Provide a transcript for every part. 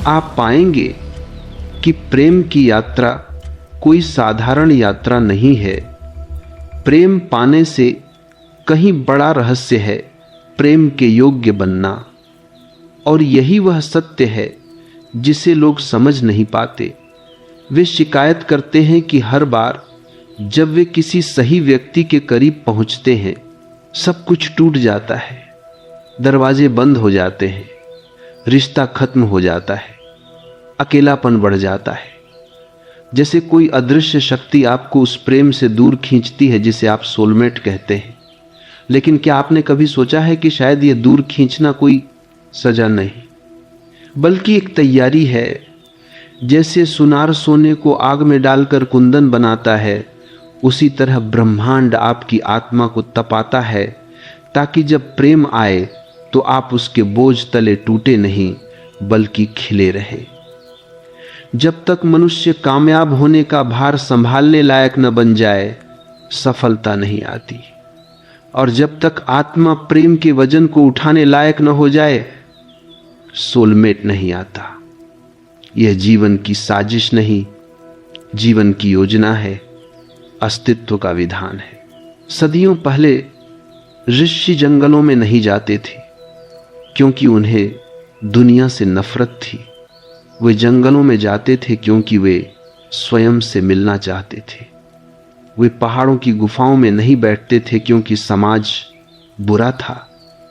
आप पाएंगे कि प्रेम की यात्रा कोई साधारण यात्रा नहीं है। प्रेम पाने से कहीं बड़ा रहस्य है प्रेम के योग्य बनना, और यही वह सत्य है जिसे लोग समझ नहीं पाते। वे शिकायत करते हैं कि हर बार जब वे किसी सही व्यक्ति के करीब पहुंचते हैं, सब कुछ टूट जाता है, दरवाजे बंद हो जाते हैं, रिश्ता खत्म हो जाता है, अकेलापन बढ़ जाता है। जैसे कोई अदृश्य शक्ति आपको उस प्रेम से दूर खींचती है जिसे आप सोलमेट कहते हैं। लेकिन क्या आपने कभी सोचा है कि शायद यह दूर खींचना कोई सजा नहीं, बल्कि एक तैयारी है। जैसे सुनार सोने को आग में डालकर कुंदन बनाता है, उसी तरह ब्रह्मांड आपकी आत्मा को तपाता है, ताकि जब प्रेम आए तो आप उसके बोझ तले टूटे नहीं बल्कि खिले रहें। जब तक मनुष्य कामयाब होने का भार संभालने लायक न बन जाए, सफलता नहीं आती। और जब तक आत्मा प्रेम के वजन को उठाने लायक न हो जाए, सोलमेट नहीं आता। यह जीवन की साजिश नहीं, जीवन की योजना है, अस्तित्व का विधान है। सदियों पहले ऋषि जंगलों में नहीं जाते थे क्योंकि उन्हें दुनिया से नफरत थी। वे जंगलों में जाते थे क्योंकि वे स्वयं से मिलना चाहते थे। वे पहाड़ों की गुफाओं में नहीं बैठते थे क्योंकि समाज बुरा था।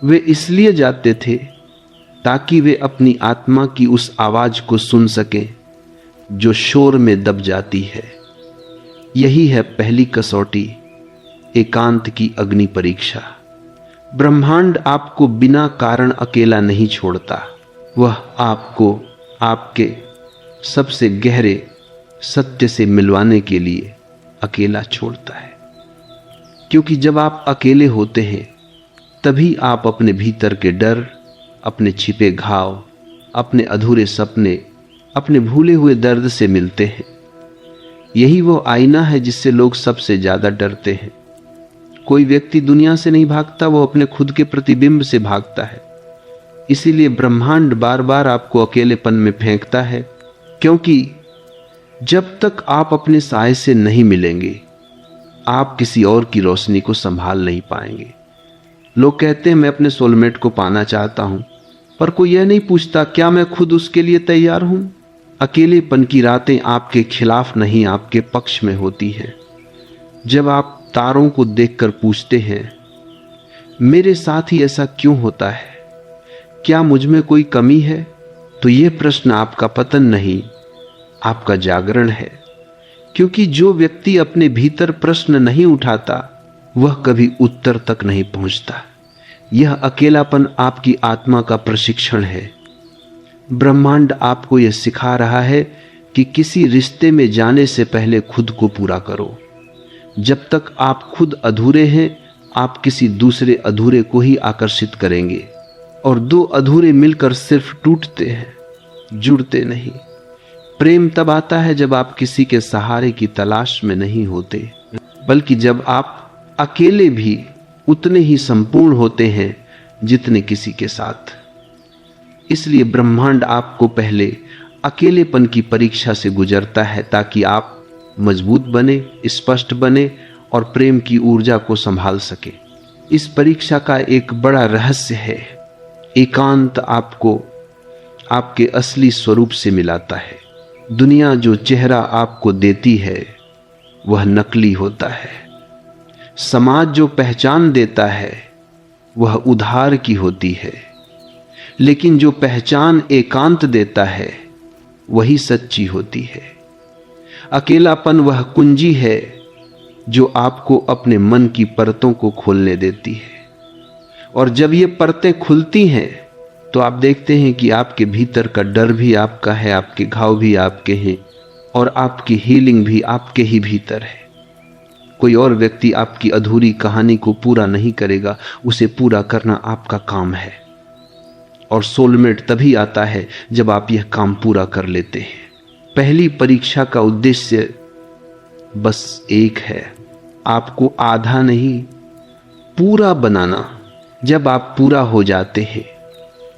वे इसलिए जाते थे ताकि वे अपनी आत्मा की उस आवाज को सुन सकें जो शोर में दब जाती है। यही है पहली कसौटी, एकांत की अग्नि परीक्षा। ब्रह्मांड आपको बिना कारण अकेला नहीं छोड़ता। वह आपको आपके सबसे गहरे सत्य से मिलवाने के लिए अकेला छोड़ता है। क्योंकि जब आप अकेले होते हैं, तभी आप अपने भीतर के डर, अपने छिपे घाव, अपने अधूरे सपने, अपने भूले हुए दर्द से मिलते हैं। यही वो आईना है जिससे लोग सबसे ज्यादा डरते हैं। कोई व्यक्ति दुनिया से नहीं भागता, वो अपने खुद के प्रतिबिंब से भागता है। इसीलिए ब्रह्मांड बार बार आपको अकेलेपन में फेंकता है, क्योंकि जब तक आप अपने साए से नहीं मिलेंगे, आप किसी और की रोशनी को संभाल नहीं पाएंगे। लोग कहते हैं मैं अपने सोलमेट को पाना चाहता हूं, पर कोई यह नहीं पूछता क्या मैं खुद उसके लिए तैयार हूं। अकेलेपन की रातें आपके खिलाफ नहीं, आपके पक्ष में होती हैं। जब आप तारों को देखकर पूछते हैं मेरे साथ ही ऐसा क्यों होता है, क्या मुझ में कोई कमी है, तो यह प्रश्न आपका पतन नहीं, आपका जागरण है। क्योंकि जो व्यक्ति अपने भीतर प्रश्न नहीं उठाता, वह कभी उत्तर तक नहीं पहुंचता। यह अकेलापन आपकी आत्मा का प्रशिक्षण है। ब्रह्मांड आपको यह सिखा रहा है कि किसी रिश्ते में जाने से पहले खुद को पूरा करो। जब तक आप खुद अधूरे हैं, आप किसी दूसरे अधूरे को ही आकर्षित करेंगे, और दो अधूरे मिलकर सिर्फ टूटते हैं, जुड़ते नहीं। प्रेम तब आता है जब आप किसी के सहारे की तलाश में नहीं होते, बल्कि जब आप अकेले भी उतने ही संपूर्ण होते हैं जितने किसी के साथ। इसलिए ब्रह्मांड आपको पहले अकेलेपन की परीक्षा से गुजरता है, ताकि आप मजबूत बने, स्पष्ट बने और प्रेम की ऊर्जा को संभाल सके। इस परीक्षा का एक बड़ा रहस्य है, एकांत आपको आपके असली स्वरूप से मिलाता है। दुनिया जो चेहरा आपको देती है वह नकली होता है। समाज जो पहचान देता है वह उधार की होती है, लेकिन जो पहचान एकांत देता है वही सच्ची होती है। अकेलापन वह कुंजी है जो आपको अपने मन की परतों को खोलने देती है, और जब ये परतें खुलती हैं तो आप देखते हैं कि आपके भीतर का डर भी आपका है, आपके घाव भी आपके हैं, और आपकी हीलिंग भी आपके ही भीतर है। कोई और व्यक्ति आपकी अधूरी कहानी को पूरा नहीं करेगा, उसे पूरा करना आपका काम है। और सोलमेट तभी आता है जब आप यह काम पूरा कर लेते हैं। पहली परीक्षा का उद्देश्य बस एक है, आपको आधा नहीं पूरा बनाना। जब आप पूरा हो जाते हैं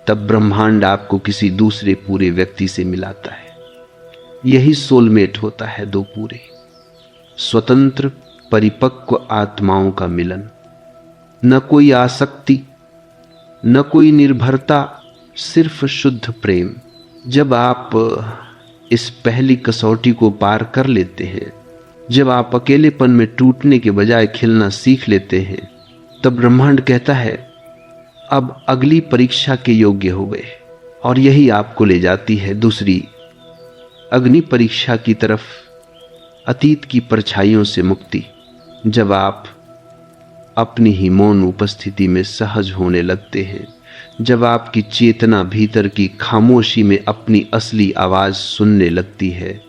तब ब्रह्मांड आपको किसी दूसरे पूरे व्यक्ति से मिलाता है। यही सोलमेट होता है, दो पूरे स्वतंत्र परिपक्व आत्माओं का मिलन। न कोई आसक्ति, न कोई निर्भरता, सिर्फ शुद्ध प्रेम। जब आप इस पहली कसौटी को पार कर लेते हैं, जब आप अकेलेपन में टूटने के बजाय खिलना सीख लेते हैं, तब ब्रह्मांड कहता है अब अगली परीक्षा के योग्य हो गए। और यही आपको ले जाती है दूसरी अग्नि परीक्षा की तरफ, अतीत की परछाइयों से मुक्ति। जब आप अपनी ही मौन उपस्थिति में सहज होने लगते हैं, जब आपकी चेतना भीतर की खामोशी में अपनी असली आवाज सुनने लगती है,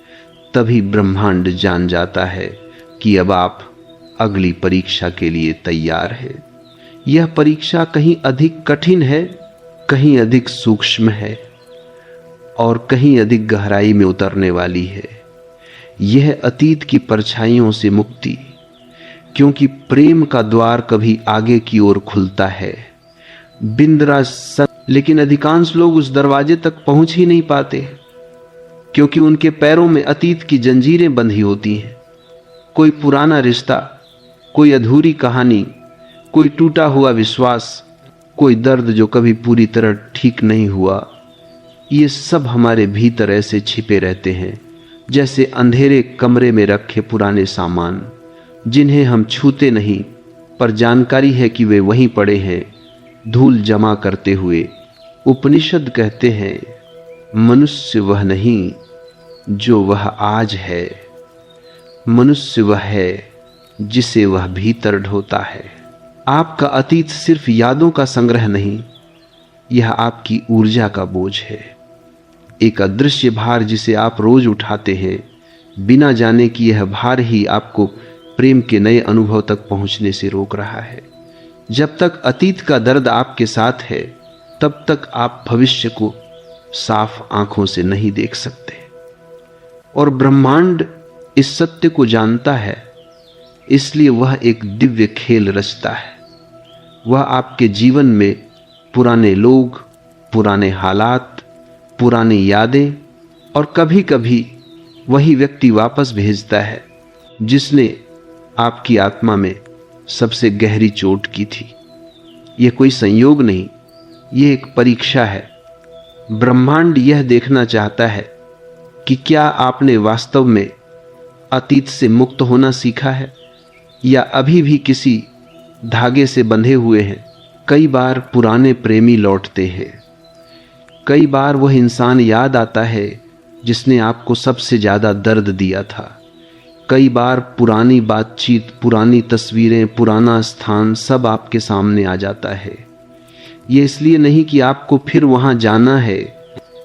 तभी ब्रह्मांड जान जाता है कि अब आप अगली परीक्षा के लिए तैयार हैं। यह परीक्षा कहीं अधिक कठिन है, कहीं अधिक सूक्ष्म है और कहीं अधिक गहराई में उतरने वाली है। यह अतीत की परछाइयों से मुक्ति, क्योंकि प्रेम का द्वार कभी आगे की ओर खुलता है बिंद्राज, लेकिन अधिकांश लोग उस दरवाजे तक पहुंच ही नहीं पाते, क्योंकि उनके पैरों में अतीत की जंजीरें बंधी होती हैं। कोई पुराना रिश्ता, कोई अधूरी कहानी, कोई टूटा हुआ विश्वास, कोई दर्द जो कभी पूरी तरह ठीक नहीं हुआ, ये सब हमारे भीतर ऐसे छिपे रहते हैं जैसे अंधेरे कमरे में रखे पुराने सामान, जिन्हें हम छूते नहीं, पर जानकारी है कि वे वहीं पड़े हैं धूल जमा करते हुए। उपनिषद कहते हैं मनुष्य वह नहीं जो वह आज है, मनुष्य वह है जिसे वह भीतर ढोता है। आपका अतीत सिर्फ यादों का संग्रह नहीं, यह आपकी ऊर्जा का बोझ है, एक अदृश्य भार जिसे आप रोज उठाते हैं, बिना जाने कि यह भार ही आपको प्रेम के नए अनुभव तक पहुंचने से रोक रहा है। जब तक अतीत का दर्द आपके साथ है, तब तक आप भविष्य को साफ आंखों से नहीं देख सकते। और ब्रह्मांड इस सत्य को जानता है, इसलिए वह एक दिव्य खेल रचता है। वह आपके जीवन में पुराने लोग, पुराने हालात, पुरानी यादें और कभी कभी वही व्यक्ति वापस भेजता है जिसने आपकी आत्मा में सबसे गहरी चोट की थी। यह कोई संयोग नहीं, यह एक परीक्षा है। ब्रह्मांड यह देखना चाहता है कि क्या आपने वास्तव में अतीत से मुक्त होना सीखा है या अभी भी किसी धागे से बंधे हुए हैं। कई बार पुराने प्रेमी लौटते हैं, कई बार वह इंसान याद आता है जिसने आपको सबसे ज्यादा दर्द दिया था। कई बार पुरानी बातचीत, पुरानी तस्वीरें, पुराना स्थान सब आपके सामने आ जाता है। ये इसलिए नहीं कि आपको फिर वहां जाना है,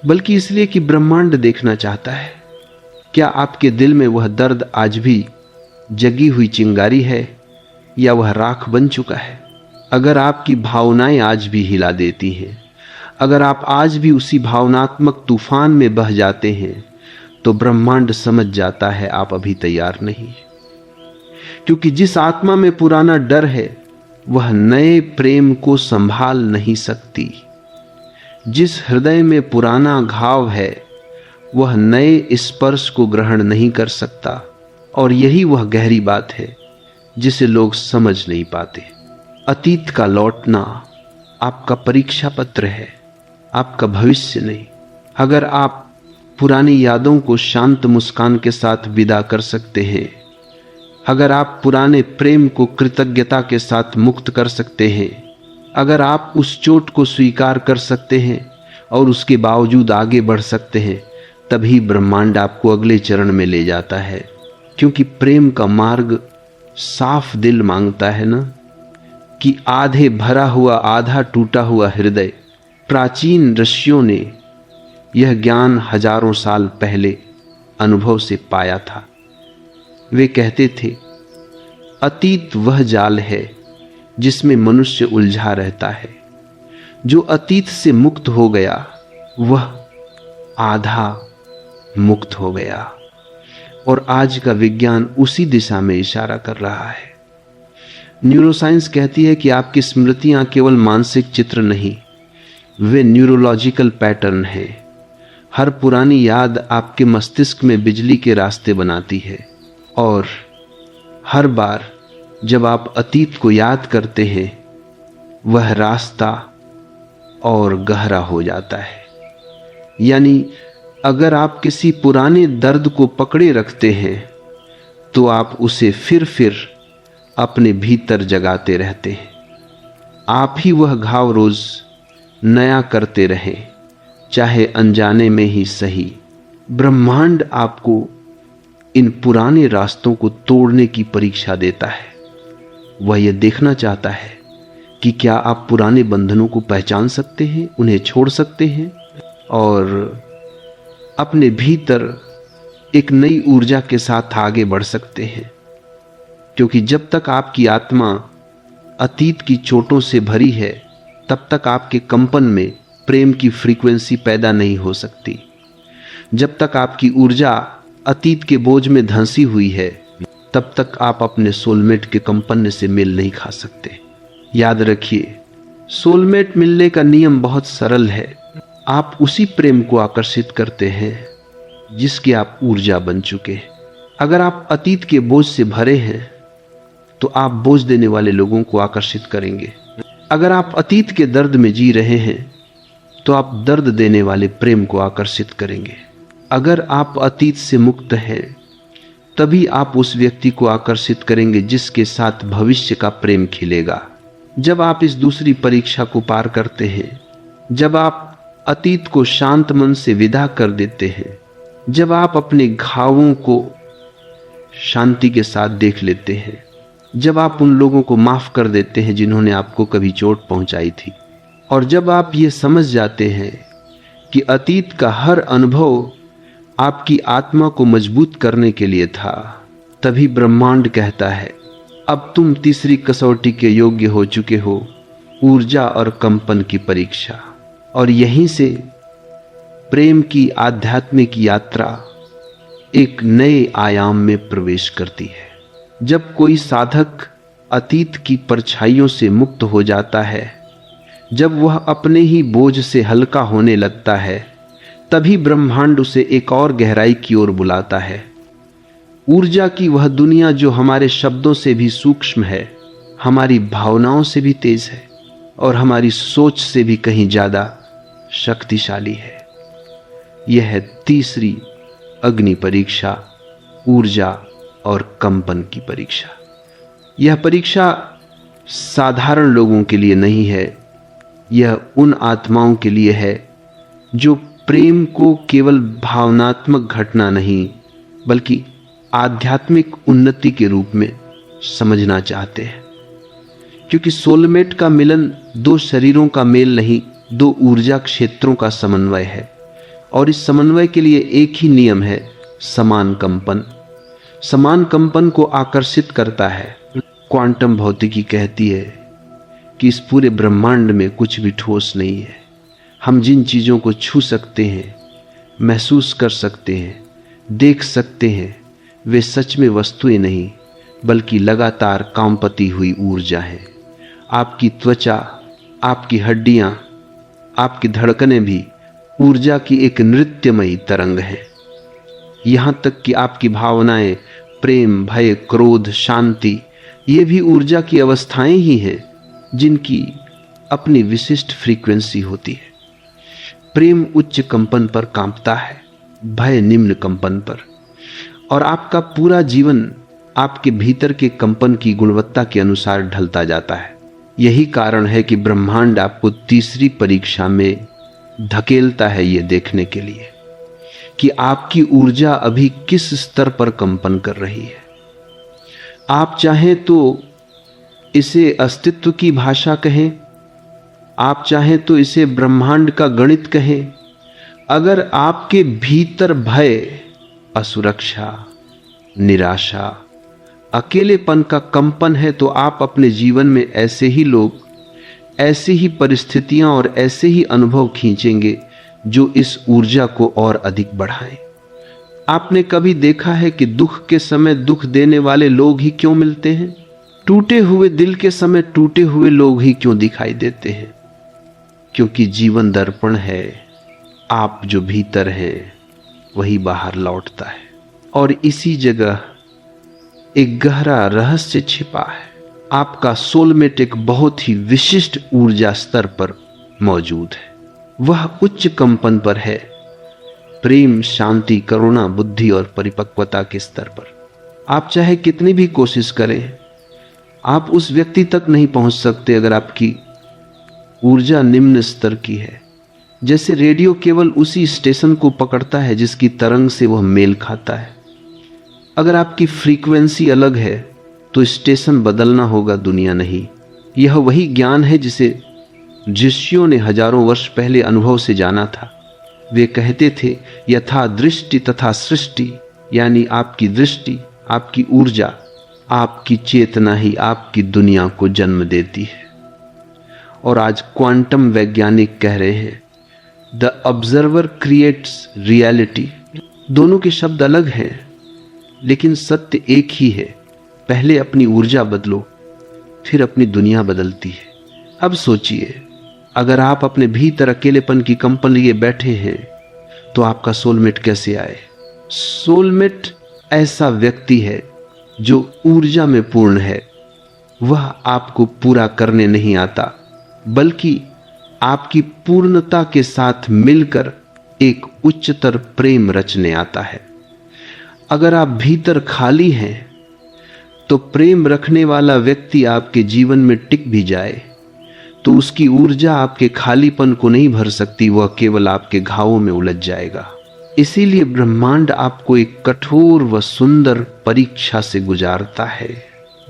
बल्कि इसलिए कि ब्रह्मांड देखना चाहता है क्या आपके दिल में वह दर्द आज भी जगी हुई चिंगारी है या वह राख बन चुका है। अगर आपकी भावनाएं आज भी हिला देती हैं, अगर आप आज भी उसी भावनात्मक तूफान में बह जाते हैं, तो ब्रह्मांड समझ जाता है आप अभी तैयार नहीं। क्योंकि जिस आत्मा में पुराना डर है वह नए प्रेम को संभाल नहीं सकती। जिस हृदय में पुराना घाव है वह नए स्पर्श को ग्रहण नहीं कर सकता। और यही वह गहरी बात है जिसे लोग समझ नहीं पाते। अतीत का लौटना आपका परीक्षा पत्र है, आपका भविष्य नहीं। अगर आप पुरानी यादों को शांत मुस्कान के साथ विदा कर सकते हैं, अगर आप पुराने प्रेम को कृतज्ञता के साथ मुक्त कर सकते हैं, अगर आप उस चोट को स्वीकार कर सकते हैं और उसके बावजूद आगे बढ़ सकते हैं, तभी ब्रह्मांड आपको अगले चरण में ले जाता है। क्योंकि प्रेम का मार्ग साफ दिल मांगता है ना, कि आधे भरा हुआ आधा टूटा हुआ हृदय। प्राचीन ऋषियों ने यह ज्ञान हजारों साल पहले अनुभव से पाया था। वे कहते थे अतीत वह जाल है जिसमें मनुष्य उलझा रहता है। जो अतीत से मुक्त हो गया वह आधा मुक्त हो गया। और आज का विज्ञान उसी दिशा में इशारा कर रहा है। न्यूरोसाइंस कहती है कि आपकी स्मृतियां केवल मानसिक चित्र नहीं, वे न्यूरोलॉजिकल पैटर्न हैं। हर पुरानी याद आपके मस्तिष्क में बिजली के रास्ते बनाती है और हर बार जब आप अतीत को याद करते हैं वह रास्ता और गहरा हो जाता है। यानी अगर आप किसी पुराने दर्द को पकड़े रखते हैं तो आप उसे फिर अपने भीतर जगाते रहते हैं। आप ही वह घाव रोज नया करते रहें, चाहे अनजाने में ही सही। ब्रह्मांड आपको इन पुराने रास्तों को तोड़ने की परीक्षा देता है। वह यह देखना चाहता है कि क्या आप पुराने बंधनों को पहचान सकते हैं, उन्हें छोड़ सकते हैं और अपने भीतर एक नई ऊर्जा के साथ आगे बढ़ सकते हैं। क्योंकि जब तक आपकी आत्मा अतीत की चोटों से भरी है तब तक आपके कंपन में प्रेम की फ्रीक्वेंसी पैदा नहीं हो सकती। जब तक आपकी ऊर्जा अतीत के बोझ में धंसी हुई है तब तक आप अपने सोलमेट के कंपन से मेल नहीं खा सकते। याद रखिए, सोलमेट मिलने का नियम बहुत सरल है। आप उसी प्रेम को आकर्षित करते हैं जिसकी आप ऊर्जा बन चुके हैं। अगर आप अतीत के बोझ से भरे हैं तो आप बोझ देने वाले लोगों को आकर्षित करेंगे। अगर आप अतीत के दर्द में जी रहे हैं तो आप दर्द देने वाले प्रेम को आकर्षित करेंगे। अगर आप अतीत से मुक्त हैं तभी आप उस व्यक्ति को आकर्षित करेंगे जिसके साथ भविष्य का प्रेम खिलेगा। जब आप इस दूसरी परीक्षा को पार करते हैं, जब आप अतीत को शांत मन से विदा कर देते हैं, जब आप अपने घावों को शांति के साथ देख लेते हैं, जब आप उन लोगों को माफ कर देते हैं जिन्होंने आपको कभी चोट पहुंचाई थी, और जब आप ये समझ जाते हैं कि अतीत का हर अनुभव आपकी आत्मा को मजबूत करने के लिए था, तभी ब्रह्मांड कहता है अब तुम तीसरी कसौटी के योग्य हो चुके हो, ऊर्जा और कंपन की परीक्षा। और यहीं से प्रेम की आध्यात्मिक यात्रा एक नए आयाम में प्रवेश करती है। जब कोई साधक अतीत की परछाइयों से मुक्त हो जाता है, जब वह अपने ही बोझ से हल्का होने लगता है, तभी ब्रह्मांड उसे एक और गहराई की ओर बुलाता है। ऊर्जा की वह दुनिया जो हमारे शब्दों से भी सूक्ष्म है, हमारी भावनाओं से भी तेज है और हमारी सोच से भी कहीं ज्यादा शक्तिशाली है। यह है तीसरी अग्नि परीक्षा, ऊर्जा और कंपन की परीक्षा। यह परीक्षा साधारण लोगों के लिए नहीं है, यह उन आत्माओं के लिए है जो प्रेम को केवल भावनात्मक घटना नहीं बल्कि आध्यात्मिक उन्नति के रूप में समझना चाहते हैं। क्योंकि सोलमेट का मिलन दो शरीरों का मेल नहीं, दो ऊर्जा क्षेत्रों का समन्वय है और इस समन्वय के लिए एक ही नियम है, समान कंपन। समान कंपन को आकर्षित करता है। क्वांटम भौतिकी कहती है कि इस पूरे ब्रह्मांड में कुछ भी ठोस नहीं है। हम जिन चीज़ों को छू सकते हैं, महसूस कर सकते हैं, देख सकते हैं, वे सच में वस्तुएं नहीं बल्कि लगातार कांपती हुई ऊर्जा है। आपकी त्वचा, आपकी हड्डियां, आपकी धड़कनें भी ऊर्जा की एक नृत्यमयी तरंग है। यहां तक कि आपकी भावनाएं, प्रेम, भय, क्रोध, शांति, ये भी ऊर्जा की अवस्थाएं ही हैं जिनकी अपनी विशिष्ट फ्रीक्वेंसी होती है। प्रेम उच्च कंपन पर कांपता है, भय निम्न कंपन पर, और आपका पूरा जीवन आपके भीतर के कंपन की गुणवत्ता के अनुसार ढलता जाता है। यही कारण है कि ब्रह्मांड आपको तीसरी परीक्षा में धकेलता है ये देखने के लिए कि आपकी ऊर्जा अभी किस स्तर पर कंपन कर रही है। आप चाहें तो इसे अस्तित्व की भाषा कहें, आप चाहें तो इसे ब्रह्मांड का गणित कहें। अगर आपके भीतर भय, असुरक्षा, निराशा, अकेलेपन का कंपन है तो आप अपने जीवन में ऐसे ही लोग, ऐसी ही परिस्थितियां और ऐसे ही अनुभव खींचेंगे जो इस ऊर्जा को और अधिक बढ़ाएं। आपने कभी देखा है कि दुख के समय दुख देने वाले लोग ही क्यों मिलते हैं? टूटे हुए दिल के समय टूटे हुए लोग ही क्यों दिखाई देते हैं? क्योंकि जीवन दर्पण है, आप जो भीतर हैं वही बाहर लौटता है। और इसी जगह एक गहरा रहस्य छिपा है। आपका सोलमेट एक बहुत ही विशिष्ट ऊर्जा स्तर पर मौजूद है। वह उच्च कंपन पर है, प्रेम, शांति, करुणा, बुद्धि और परिपक्वता के स्तर पर। आप चाहे कितनी भी कोशिश करें, आप उस व्यक्ति तक नहीं पहुंच सकते अगर आपकी ऊर्जा निम्न स्तर की है। जैसे रेडियो केवल उसी स्टेशन को पकड़ता है जिसकी तरंग से वह मेल खाता है। अगर आपकी फ्रीक्वेंसी अलग है तो स्टेशन बदलना होगा, दुनिया नहीं। यह वही ज्ञान है जिसे ऋषियों ने हजारों वर्ष पहले अनुभव से जाना था। वे कहते थे, यथा दृष्टि तथा सृष्टि, यानी आपकी दृष्टि, आपकी ऊर्जा, आपकी चेतना ही आपकी दुनिया को जन्म देती है। और आज क्वांटम वैज्ञानिक कह रहे हैं, द ऑब्जर्वर क्रिएट्स रियलिटी। दोनों के शब्द अलग हैं, लेकिन सत्य एक ही है। पहले अपनी ऊर्जा बदलो, फिर अपनी दुनिया बदलती है। अब सोचिए, अगर आप अपने भीतर अकेलेपन की कंपन लिए बैठे हैं तो आपका सोलमेट कैसे आए? सोलमेट ऐसा व्यक्ति है जो ऊर्जा में पूर्ण है। वह आपको पूरा करने नहीं आता, बल्कि आपकी पूर्णता के साथ मिलकर एक उच्चतर प्रेम रचने आता है। अगर आप भीतर खाली हैं तो प्रेम रखने वाला व्यक्ति आपके जीवन में टिक भी जाए तो उसकी ऊर्जा आपके खालीपन को नहीं भर सकती, वह केवल आपके घावों में उलझ जाएगा। इसीलिए ब्रह्मांड आपको एक कठोर व सुंदर परीक्षा से गुजारता है।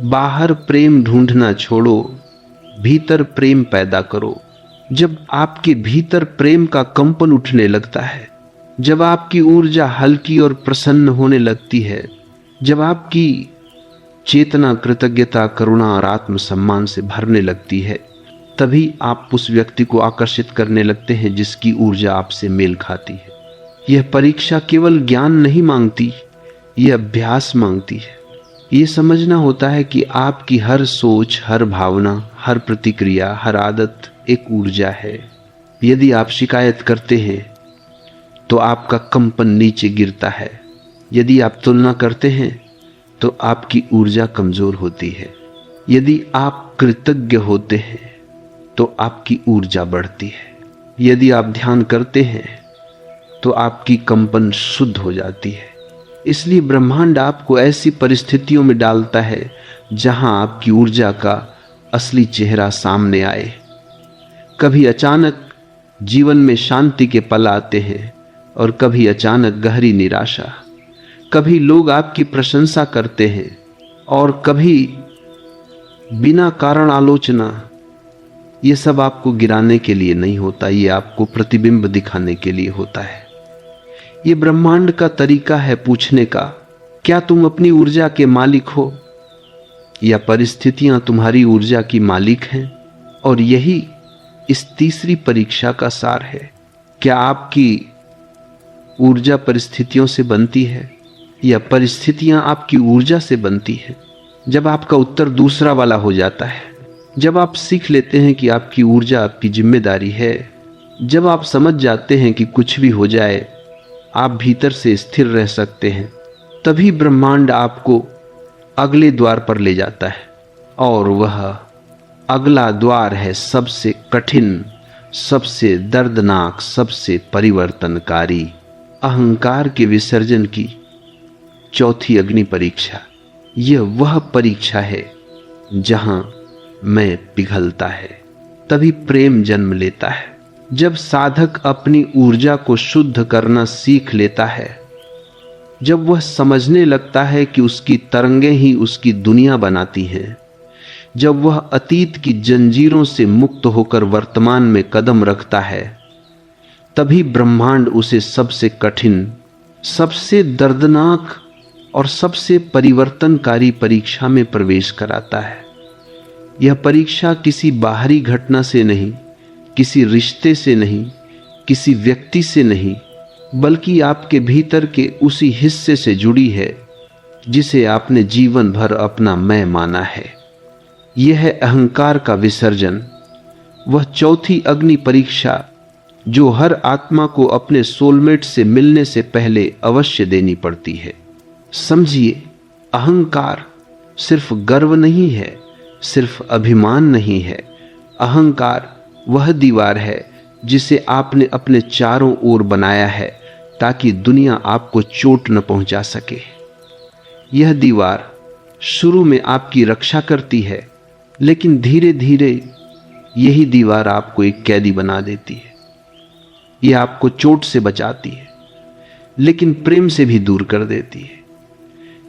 बाहर प्रेम ढूंढना छोड़ो, भीतर प्रेम पैदा करो। जब आपके भीतर प्रेम का कंपन उठने लगता है, जब आपकी ऊर्जा हल्की और प्रसन्न होने लगती है, जब आपकी चेतना कृतज्ञता, करुणा और आत्मसम्मान से भरने लगती है, तभी आप उस व्यक्ति को आकर्षित करने लगते हैं जिसकी ऊर्जा आपसे मेल खाती है। यह परीक्षा केवल ज्ञान नहीं मांगती, यह अभ्यास मांगती है। ये समझना होता है कि आपकी हर सोच, हर भावना, हर प्रतिक्रिया, हर आदत एक ऊर्जा है। यदि आप शिकायत करते हैं तो आपका कंपन नीचे गिरता है। यदि आप तुलना करते हैं तो आपकी ऊर्जा कमजोर होती है। यदि आप कृतज्ञ होते हैं तो आपकी ऊर्जा बढ़ती है। यदि आप ध्यान करते हैं तो आपकी कंपन शुद्ध हो जाती है। इसलिए ब्रह्मांड आपको ऐसी परिस्थितियों में डालता है जहां आपकी ऊर्जा का असली चेहरा सामने आए। कभी अचानक जीवन में शांति के पल आते हैं और कभी अचानक गहरी निराशा। कभी लोग आपकी प्रशंसा करते हैं और कभी बिना कारण आलोचना। ये सब आपको गिराने के लिए नहीं होता, ये आपको प्रतिबिंब दिखाने के लिए होता है। ये ब्रह्मांड का तरीका है पूछने का, क्या तुम अपनी ऊर्जा के मालिक हो या परिस्थितियां तुम्हारी ऊर्जा की मालिक हैं? और यही इस तीसरी परीक्षा का सार है। क्या आपकी ऊर्जा परिस्थितियों से बनती है या परिस्थितियां आपकी ऊर्जा से बनती हैं? जब आपका उत्तर दूसरा वाला हो जाता है, जब आप सीख लेते हैं कि आपकी ऊर्जा आपकी जिम्मेदारी है, जब आप समझ जाते हैं कि कुछ भी हो जाए आप भीतर से स्थिर रह सकते हैं, तभी ब्रह्मांड आपको अगले द्वार पर ले जाता है। और वह अगला द्वार है सबसे कठिन, सबसे दर्दनाक, सबसे परिवर्तनकारी, अहंकार के विसर्जन की चौथी अग्नि परीक्षा। यह वह परीक्षा है जहां मैं पिघलता है, तभी प्रेम जन्म लेता है। जब साधक अपनी ऊर्जा को शुद्ध करना सीख लेता है, जब वह समझने लगता है कि उसकी तरंगें ही उसकी दुनिया बनाती हैं, जब वह अतीत की जंजीरों से मुक्त होकर वर्तमान में कदम रखता है, तभी ब्रह्मांड उसे सबसे कठिन, सबसे दर्दनाक और सबसे परिवर्तनकारी परीक्षा में प्रवेश कराता है। यह परीक्षा किसी बाहरी घटना से नहीं, किसी रिश्ते से नहीं, किसी व्यक्ति से नहीं, बल्कि आपके भीतर के उसी हिस्से से जुड़ी है जिसे आपने जीवन भर अपना मैं माना है। यह है अहंकार का विसर्जन, वह चौथी अग्नि परीक्षा जो हर आत्मा को अपने सोलमेट से मिलने से पहले अवश्य देनी पड़ती है। समझिए, अहंकार सिर्फ गर्व नहीं है, सिर्फ अभिमान नहीं है। अहंकार वह दीवार है जिसे आपने अपने चारों ओर बनाया है ताकि दुनिया आपको चोट न पहुंचा सके। यह दीवार शुरू में आपकी रक्षा करती है, लेकिन धीरे धीरे यही दीवार आपको एक कैदी बना देती है। यह आपको चोट से बचाती है, लेकिन प्रेम से भी दूर कर देती है।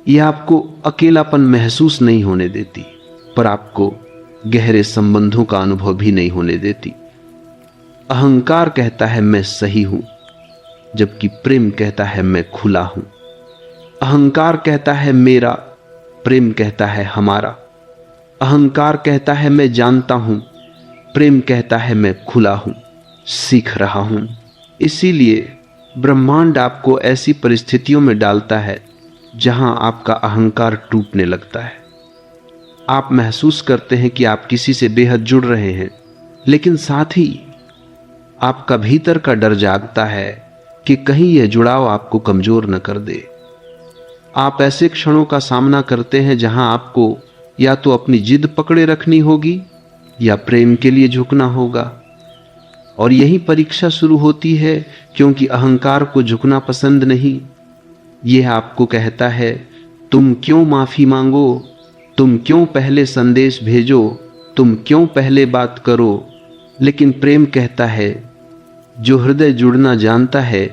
यह आपको अकेलापन महसूस नहीं होने देती, पर आपको गहरे संबंधों का अनुभव भी नहीं होने देती। अहंकार कहता है मैं सही हूं, जबकि प्रेम कहता है मैं खुला हूं। अहंकार कहता है मेरा, प्रेम कहता है हमारा। अहंकार कहता है मैं जानता हूं, प्रेम कहता है मैं खुला हूं, सीख रहा हूं। इसीलिए ब्रह्मांड आपको ऐसी परिस्थितियों में डालता है जहां आपका अहंकार टूटने लगता है। आप महसूस करते हैं कि आप किसी से बेहद जुड़ रहे हैं, लेकिन साथ ही आपका भीतर का डर जागता है कि कहीं यह जुड़ाव आपको कमजोर न कर दे। आप ऐसे क्षणों का सामना करते हैं जहां आपको या तो अपनी जिद पकड़े रखनी होगी या प्रेम के लिए झुकना होगा। और यही परीक्षा शुरू होती है, क्योंकि अहंकार को झुकना पसंद नहीं। यह आपको कहता है तुम क्यों माफी मांगो, तुम क्यों पहले संदेश भेजो, तुम क्यों पहले बात करो। लेकिन प्रेम कहता है जो हृदय जुड़ना जानता है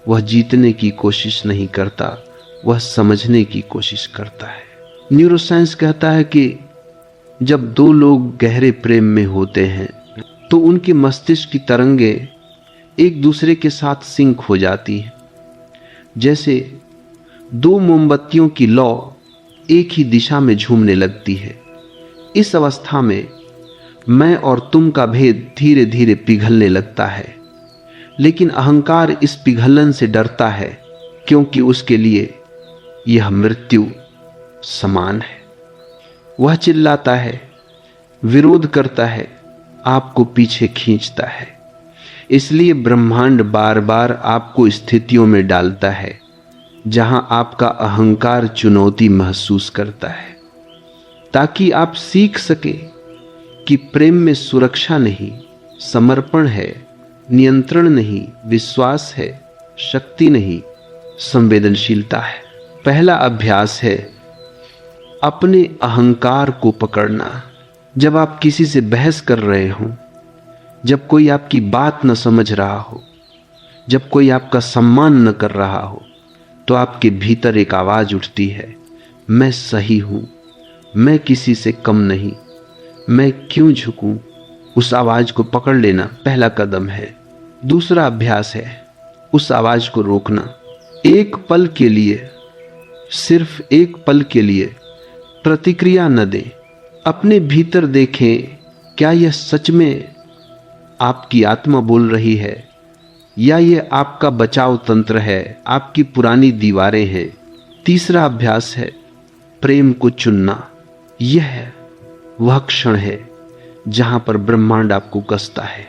वह जीतने की कोशिश नहीं करता, वह समझने की कोशिश करता है। न्यूरोसाइंस कहता है कि जब दो लोग गहरे प्रेम में होते हैं तो उनके मस्तिष्क की तरंगें एक दूसरे के साथ सिंक हो जाती हैं। जैसे दो मोमबत्तियों की लौ एक ही दिशा में झूमने लगती है। इस अवस्था में मैं और तुम का भेद धीरे धीरे पिघलने लगता है। लेकिन अहंकार इस पिघलन से डरता है, क्योंकि उसके लिए यह मृत्यु समान है। वह चिल्लाता है, विरोध करता है, आपको पीछे खींचता है। इसलिए ब्रह्मांड बार बार आपको स्थितियों में डालता है जहां आपका अहंकार चुनौती महसूस करता है, ताकि आप सीख सके कि प्रेम में सुरक्षा नहीं, समर्पण है, नियंत्रण नहीं, विश्वास है, शक्ति नहीं, संवेदनशीलता है। पहला अभ्यास है अपने अहंकार को पकड़ना। जब आप किसी से बहस कर रहे हो, जब कोई आपकी बात न समझ रहा हो, जब कोई आपका सम्मान न कर रहा हो, तो आपके भीतर एक आवाज उठती है, मैं सही हूं, मैं किसी से कम नहीं, मैं क्यों झुकूं। उस आवाज को पकड़ लेना पहला कदम है। दूसरा अभ्यास है उस आवाज को रोकना। एक पल के लिए, सिर्फ एक पल के लिए प्रतिक्रिया न दें। अपने भीतर देखें, क्या यह सच में आपकी आत्मा बोल रही है या यह आपका बचाव तंत्र है, आपकी पुरानी दीवारें हैं। तीसरा अभ्यास है प्रेम को चुनना। यह वह क्षण है जहां पर ब्रह्मांड आपको कसता है।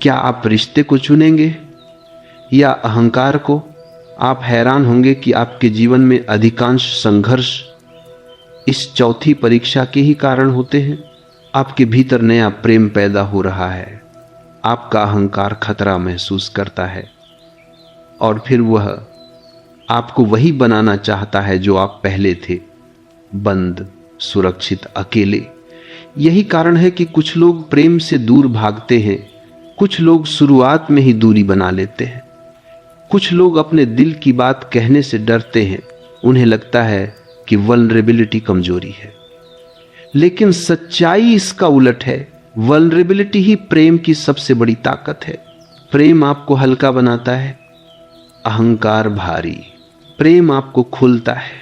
क्या आप रिश्ते को चुनेंगे या अहंकार को? आप हैरान होंगे कि आपके जीवन में अधिकांश संघर्ष इस चौथी परीक्षा के ही कारण होते हैं। आपके भीतर नया प्रेम पैदा हो रहा है, आपका अहंकार खतरा महसूस करता है और फिर वह आपको वही बनाना चाहता है जो आप पहले थे, बंद, सुरक्षित, अकेले। यही कारण है कि कुछ लोग प्रेम से दूर भागते हैं, कुछ लोग शुरुआत में ही दूरी बना लेते हैं, कुछ लोग अपने दिल की बात कहने से डरते हैं। उन्हें लगता है कि वल्नरेबिलिटी कमजोरी है, लेकिन सच्चाई इसका उलट है। वल्नरेबिलिटी ही प्रेम की सबसे बड़ी ताकत है। प्रेम आपको हल्का बनाता है, अहंकार भारी। प्रेम आपको खुलता है,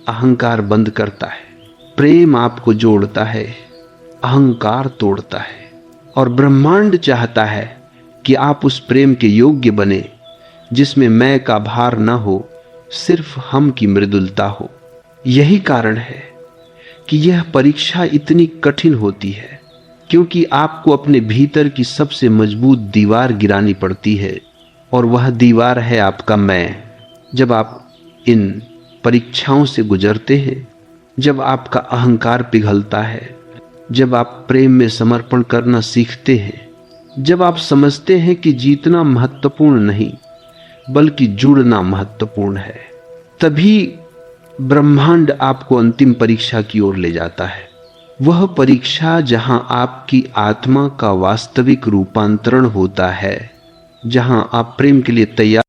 अहंकार बंद करता है। प्रेम आपको जोड़ता है, अहंकार तोड़ता है। और ब्रह्मांड चाहता है कि आप उस प्रेम के योग्य बने जिसमें मैं का भार ना हो, सिर्फ हम की मृदुलता हो। यही कारण है कि यह परीक्षा इतनी कठिन होती है, क्योंकि आपको अपने भीतर की सबसे मजबूत दीवार गिरानी पड़ती है, और वह दीवार है आपका मैं। जब आप इन परीक्षाओं से गुजरते हैं, जब आपका अहंकार पिघलता है, जब आप प्रेम में समर्पण करना सीखते हैं, जब आप समझते हैं कि जीतना महत्वपूर्ण नहीं बल्कि जुड़ना महत्वपूर्ण है, तभी ब्रह्मांड आपको अंतिम परीक्षा की ओर ले जाता है। वह परीक्षा जहां आपकी आत्मा का वास्तविक रूपांतरण होता है, जहां आप प्रेम के लिए तैयार